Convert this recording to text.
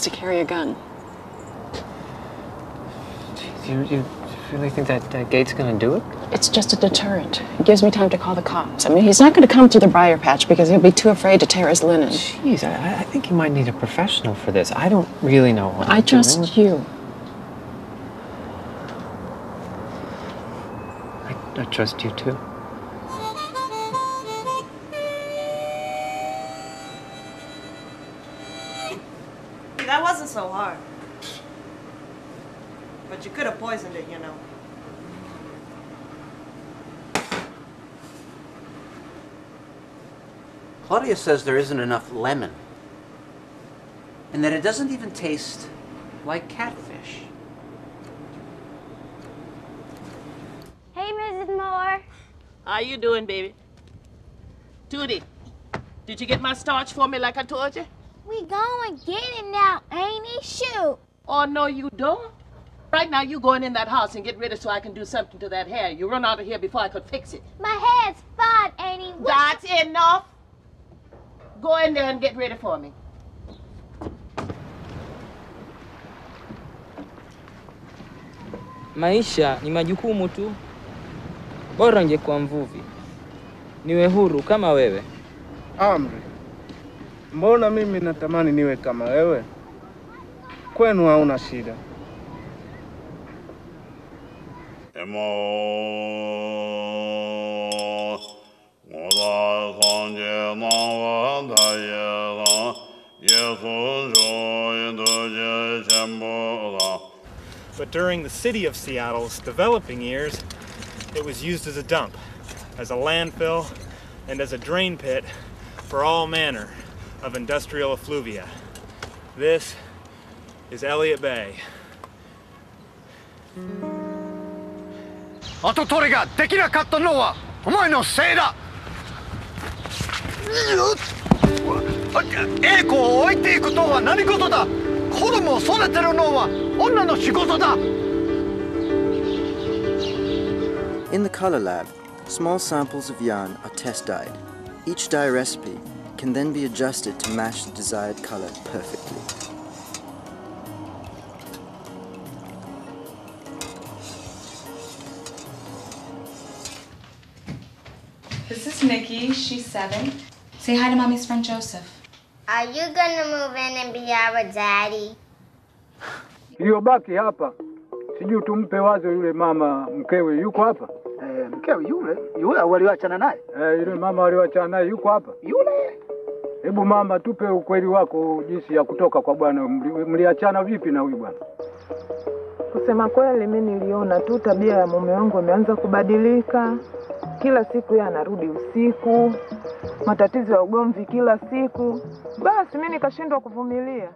to carry a gun. Jeez, you really think that gate's gonna do it? It's just a deterrent. It gives me time to call the cops. I mean, he's not going to come through the briar patch because he'll be too afraid to tear his linen. Jeez, I think you might need a professional for this. I don't really know what I trust you. I trust you too. That wasn't so hard. But you could have poisoned it, you know. Claudia says there isn't enough lemon. And that it doesn't even taste like catfish. Hey, Mrs. Moore. How you doing, baby? Tootie, did you get my starch for me like I told you? We going to get it now, ain't he? Shoot. Oh, no, you don't. Right now, you going in that house and get ready so I can do something to that hair. You run out of here before I could fix it. My hair's fine, ain't he? That's enough. Go in there and get ready for me. Maisha ni majukumu tu. Bora ningekuwa mvuvi. Niwe huru kama wewe. Amri, mbona mimi natamani niwe kama wewe? Kwenu hauna shida. But during the city of Seattle's developing years, it was used as a dump, as a landfill, and as a drain pit for all manner of industrial effluvia. This is Elliott Bay. 跡取りができなかったのはお前のせいだ。栄子を置いていくのは何事だ。子供を育てるのは女の仕事だ。In the color lab, small samples of yarn are test dyed. Each dye recipe can then be adjusted to match the desired color perfectly. This is Nikki. She's 7. Say hi to Mommy's friend Joseph. Are you gonna move in and be our daddy? Iliyobaki hapa, sijui tumpe wazo yule mama mkewe yuko hapa? Mkewe yule waliachana naye? Yule mama waliachana naye yuko hapa? Yule. Hebu mama, tupe ukweli wako jinsi ya kutoka kwa bwana. Mliachana vipi na huyu bwana? Kusema kweli, mimi niliona tu tabia ya mume wangu imeanza kubadilika. Kila siku yeye anarudi usiku, matatizo ya ugomvi kila siku. Basi mimi nikashindwa kuvumilia.